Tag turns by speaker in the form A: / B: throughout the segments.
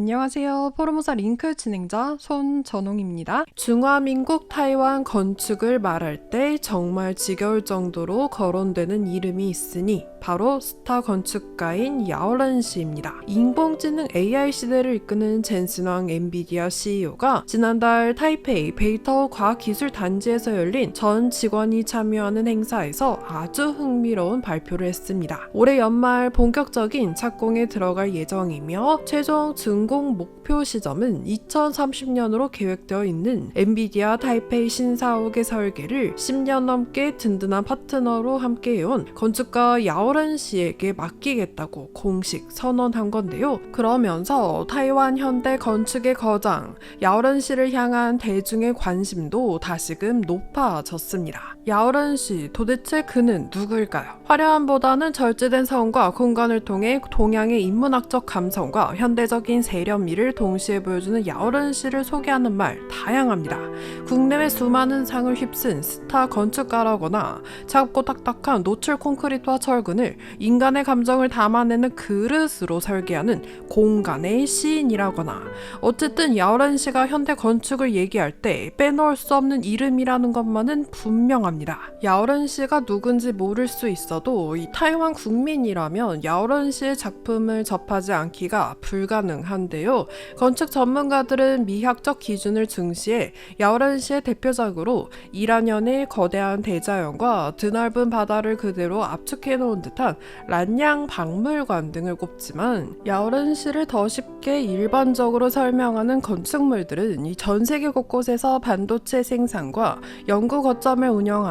A: 안녕하세요. 포르모사 링크 진행자 손전홍입니다.
B: 중화민국 타이완 건축을 말할 때 정말 지겨울 정도로 거론되는 이름이 있으니 바로 스타 건축가인 야오런 씨입니다. 인공지능 AI 시대를 이끄는 젠슨왕 엔비디아 CEO가 지난달 타이페이 베이터 과학기술단지에서 열린 전 직원이 참여하는 행사에서 아주 흥미로운 발표를 했습니다. 올해 연말 본격적인 착공에 들어갈 예정이며 최종 준공 목표 시점은 2030년으로 계획되어 있는 엔비디아 타이페이 신사옥의 설계를 10년 넘게 든든한 파트너로 함께해온 건축가 야오런 씨에게 맡기겠다고 공식 선언한 건데요. 그러면서 타이완 현대 건축의 거장 야오런 씨를 향한 대중의 관심도 다시금 높아졌습니다. 야오런 씨, 도대체 그는 누구일까요? 화려함보다는 절제된 성과 공간을 통해 동양의 인문학적 감성과 현대적인 세련미를 동시에 보여주는 야오런 씨를 소개하는 말 다양합니다. 국내외 수많은 상을 휩쓴 스타 건축가라거나 차갑고 딱딱한 노출 콘크리트와 철근을 인간의 감정을 담아내는 그릇으로 설계하는 공간의 시인이라거나, 어쨌든 야오런 씨가 현대 건축을 얘기할 때 빼놓을 수 없는 이름이라는 것만은 분명합니다. 야오런 씨가 누군지 모를 수 있어도 이 타이완 국민이라면 야오런 씨의 작품을 접하지 않기가 불가능한데요. 건축 전문가들은 미학적 기준을 중시해 야오런 씨의 대표작으로 이란현의 거대한 대자연과 드넓은 바다를 그대로 압축해 놓은 듯한 란양 박물관 등을 꼽지만, 야오런 씨를 더 쉽게 일반적으로 설명하는 건축물들은 이 전 세계 곳곳에서 반도체 생산과 연구 거점을 운영하며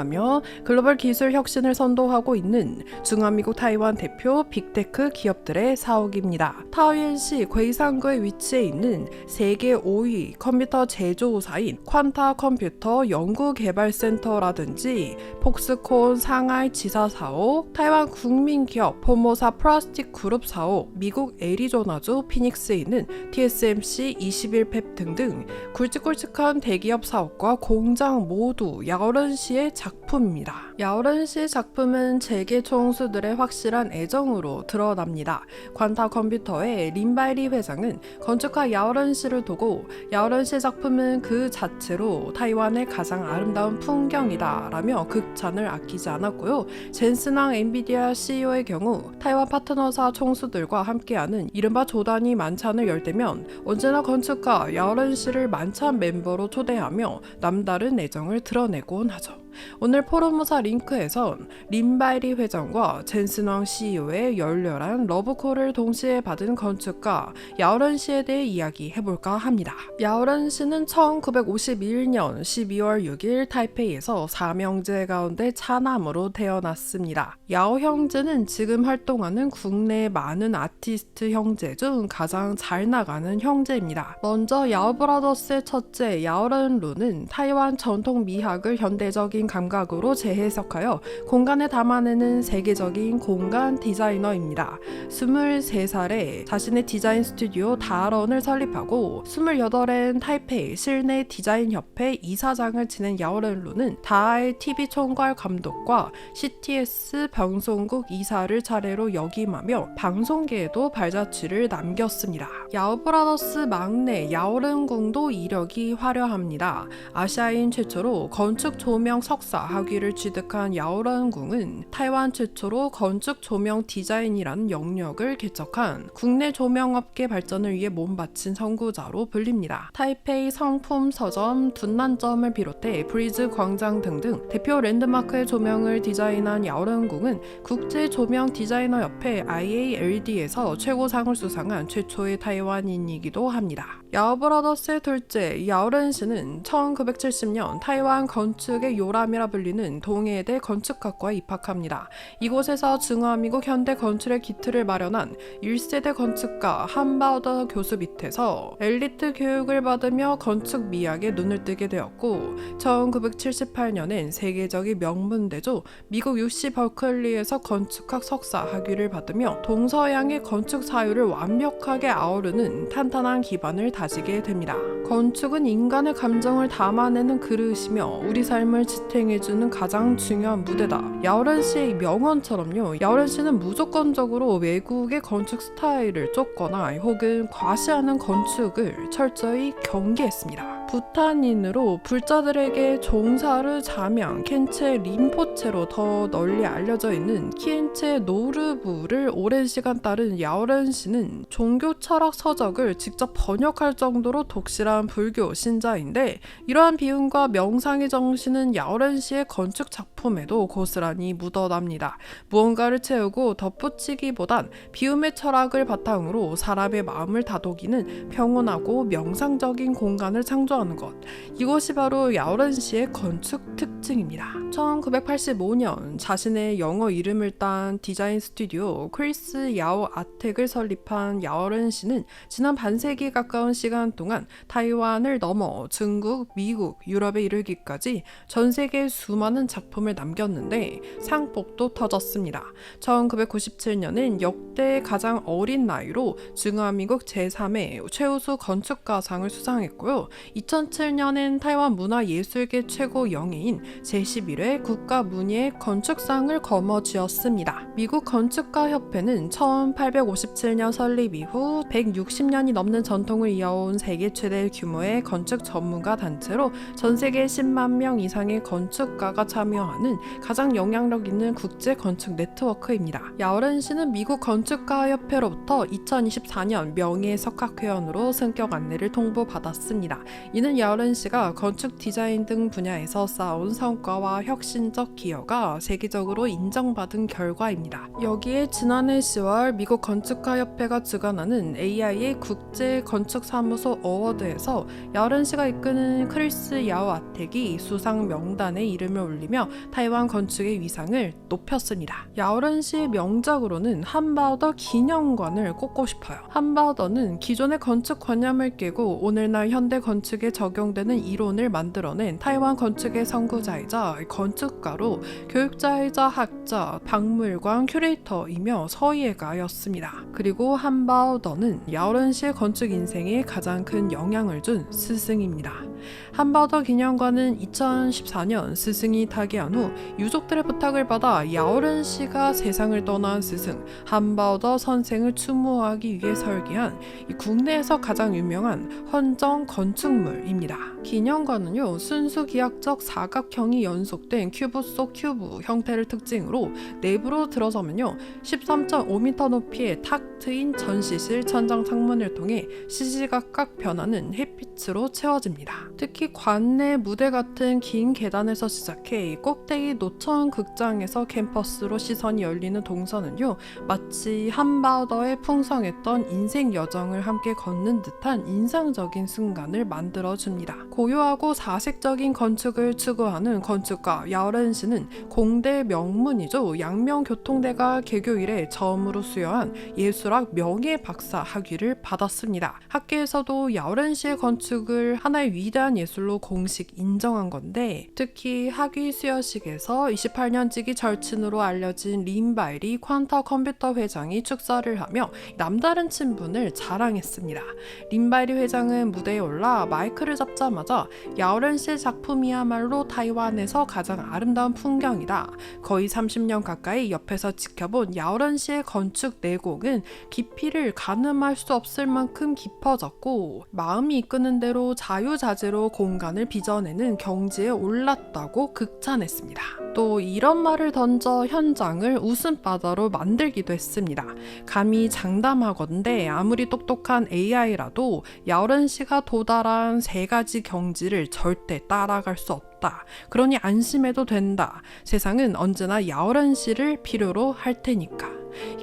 B: 글로벌 기술 혁신을 선도하고 있는 중화미국 타이완 대표 빅테크 기업들의 사옥입니다. 타이완시 괴이상구에 위치해 있는 세계 5위 컴퓨터 제조사인 퀀타 컴퓨터 연구개발센터라든지 폭스콘 상하이 지사 사옥, 타이완 국민기업 포모사 플라스틱 그룹 사옥, 미국 애리조나주 피닉스에 있는 TSMC 21팹 등등 굵직굵직한 대기업 사옥과 공장 모두 야오런 씨의 작품입니다. 야오런 씨의 작품은 재계 총수들의 확실한 애정으로 드러납니다. 퀀타 컴퓨터의 린바이리 회장은 건축가 야오런 씨를 두고 야오런 씨의 작품은 그 자체로 타이완의 가장 아름다운 풍경이다 라며 극찬을 아끼지 않았고요. 젠슨왕 엔비디아 CEO의 경우 타이완 파트너사 총수들과 함께하는 이른바 조단위 만찬을 열 때면 언제나 건축가 야오런 씨를 만찬 멤버로 초대하며 남다른 애정을 드러내곤 하죠. 오늘 포르모사 링크에선 린바이리 회장과 젠슨왕 CEO의 열렬한 러브콜을 동시에 받은 건축가 야오런 씨에 대해 이야기해볼까 합니다. 야오런 씨는 1951년 12월 6일 타이페이에서 삼형제 가운데 차남으로 태어났습니다. 야오 형제는 지금 활동하는 국내의 많은 아티스트 형제 중 가장 잘 나가는 형제입니다. 먼저 야오 브라더스의 첫째 야오런 루는 타이완 전통 미학을 현대적인 감각으로 재해석하여 공간에 담아내는 세계적인 공간 디자이너입니다. 23살에 자신의 디자인 스튜디오 다런을 설립하고 28엔 타이페이 실내 디자인 협회 이사장을 지낸 야오런 루는 다하의 TV 총괄 감독과 CTS 방송국 이사를 차례로 역임하며 방송계에도 발자취를 남겼습니다. 야오 브라더스 막내 야오른 궁도 이력이 화려합니다. 아시아인 최초로 건축 조명 석사 학위를 취득한 야오런 궁은 타이완 최초로 건축 조명 디자인이라는 영역을 개척한 국내 조명업계 발전을 위해 몸바친 선구자로 불립니다. 타이페이 성품 서점, 둔난점을 비롯해 브리즈 광장 등등 대표 랜드마크의 조명을 디자인한 야오런 궁은 국제 조명 디자이너 협회 IALD에서 최고상을 수상한 최초의 타이완인이기도 합니다. 야오 브라더스의 둘째 야오런 씨는 1970년 타이완 건축의 요람이라 불리는 동해대 건축학과에 입학합니다. 이곳에서 중화미국 현대 건축의 기틀을 마련한 1세대 건축가 한바우더 교수 밑에서 엘리트 교육을 받으며 건축 미학에 눈을 뜨게 되었고, 1978년엔 세계적인 명문대조 미국 UC 버클리에서 건축학 석사 학위를 받으며 동서양의 건축 사유를 완벽하게 아우르는 탄탄한 기반을 다졌습니다. 가지게 됩니다. 건축은 인간의 감정을 담아내는 그릇이며 우리 삶을 지탱해주는 가장 중요한 무대다. 야오런 씨의 명언처럼요. 야오런 씨는 무조건적으로 외국의 건축 스타일을 쫓거나 혹은 과시하는 건축을 철저히 경계했습니다. 부탄인으로 불자들에게 종사르 자명, 켄체 림포체로 더 널리 알려져 있는 키엔체 노르부를 오랜 시간 따른 야오런 씨는 종교 철학 서적을 직접 번역할 정도로 독실한 불교 신자인데 이러한 비움과 명상의 정신은 야오런 씨의 건축 작품에도 고스란히 묻어납니다. 무언가를 채우고 덧붙이기보단 비움의 철학을 바탕으로 사람의 마음을 다독이는 평온하고 명상적인 공간을 창조하는 것. 이것이 바로 야오런 씨의 건축 특징입니다. 1985년 자신의 영어 이름을 딴 디자인 스튜디오 크리스 야오 아텍을 설립한 야오런 씨는 지난 반세기 가까운 시간 동안 타이완을 넘어 중국, 미국, 유럽에 이르기까지 전 세계에 수많은 작품을 남겼는데 상복도 터졌습니다. 1997년엔 역대 가장 어린 나이로 중화민국 제3회 최우수 건축가상을 수상했고요. 2007년엔 타이완 문화예술계 최고 영예인 제11회 국가문예 건축상을 거머쥐었습니다. 미국 건축가협회는 1857년 설립 이후 160년이 넘는 전통을 이어온 세계 최대 규모의 건축 전문가 단체로 전 세계 10만 명 이상의 건축가가 참여하는 가장 영향력 있는 국제 건축 네트워크입니다. 야오런 씨는 미국 건축가협회로부터 2024년 명예석학회원으로 승격 안내를 통보받았습니다. 이는 야오런 씨가 건축 디자인 등 분야에서 쌓아온 성과와 혁신적 기여가 세계적으로 인정받은 결과입니다. 여기에 지난해 10월 미국 건축가협회가 주관하는 AIA 국제 건축사무소 어워드에서 야오런 씨가 이끄는 크리스 야오 아텍이 수상 명단에 이름을 올리며 타이완 건축의 위상을 높였습니다. 야오런 씨의 명작으로는 한바오더 기념관을 꼽고 싶어요. 한바오더는 기존의 건축관념을 깨고 오늘날 현대 건축에 적용되는 이론을 만들어낸 타이완 건축의 선구자이자 건축가로 교육자이자 학자, 박물관 큐레이터이며 서예가였습니다. 그리고 한바오더는 야오런 씨의 건축 인생에 가장 큰 영향을 준 스승입니다. 한바오더 기념관은 2014년 스승이 타계한 후 유족들의 부탁을 받아 야오런 씨가 세상을 떠난 스승 한바오더 선생을 추모하기 위해 설계한 국내에서 가장 유명한 헌정 건축물입니다. 기념관은요, 순수 기하적 사각형이 연속된 큐브 속 큐브 형태를 특징으로 내부로 들어서면요 13.5m 높이의 탁 트인 전시실 천장 창문을 통해 시시각각 변하는 햇빛으로 채워집니다. 특히 관내 무대 같은 긴 계단에서 시작해 꼭대기 노천 극장에서 캠퍼스로 시선이 열리는 동선은요 마치 한바오더의 풍성했던 인생 여정을 함께 걷는 듯한 인상적인 순간을 만들어줍니다. 고요하고 사색적인 건축을 추구하는 건축가 야오런 씨는 공대 명문이죠. 양명교통대가 개교 이래 처음으로 수여한 예술학 명예 박사 학위를 받았습니다. 학계에서도 야오런 씨의 건축을 하나의 위대한 예술로 공식 인정한 건데 특히 학위 수여식에서 28년지기 절친으로 알려진 린바이리 퀀타 컴퓨터 회장이 축사를 하며 남다른 친분을 자랑했습니다. 린바이리 회장은 무대에 올라 마이크를 잡자마자 야오런 씨의 작품이야말로 타이완에서 가장 아름다운 풍경이다. 거의 30년 가까이 옆에서 지켜본 야오런 씨의 건축 내공은 깊이를 가늠할 수 없을 만큼 깊어졌고 마음이 이끄는 대로 자유자재로 공간을 빚어내는 경지에 올랐다고 극찬했습니다. 또 이런 말을 던져 현장을 웃음바다로 만들기도 했습니다. 감히 장담하건대 아무리 똑똑한 AI라도 야오런 씨가 도달한 세 가지 경지를 절대 따라갈 수 없다. 그러니 안심해도 된다. 세상은 언제나 야오런 씨를 필요로 할 테니까.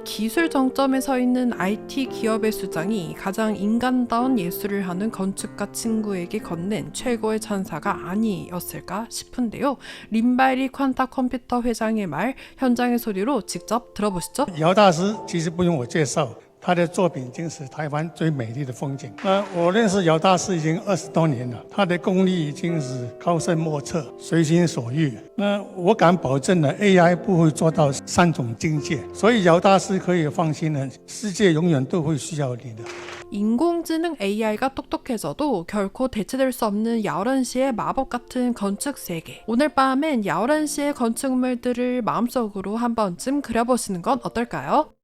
B: 기술 정점에 서 있는 IT 기업의 수장이 가장 인간다운 예술을 하는 건축가 친구에게 건넨 최고의 찬사가 아니었을까 싶은데요. 린바이리 퀀타 컴퓨터 회장의 말 현장의 소리로 직접 들어보시죠.
C: 姚大师其实不用我介绍，他的作品已经是台湾最美丽的风景。我认识姚大师已经20多年了，他的功力已经是高深莫测，随心所欲。我敢保证呢 ，AI 不会做到3种境界，所以姚大师可以放心了，世界永远都会需要你的。
B: 인공지능 AI가 똑똑해져도 결코 대체될 수 없는 야오런시의 마법 같은 건축 세계. 오늘 밤엔 야오런시의 건축물들을 마음속으로 한 번쯤 그려보시는 건 어떨까요?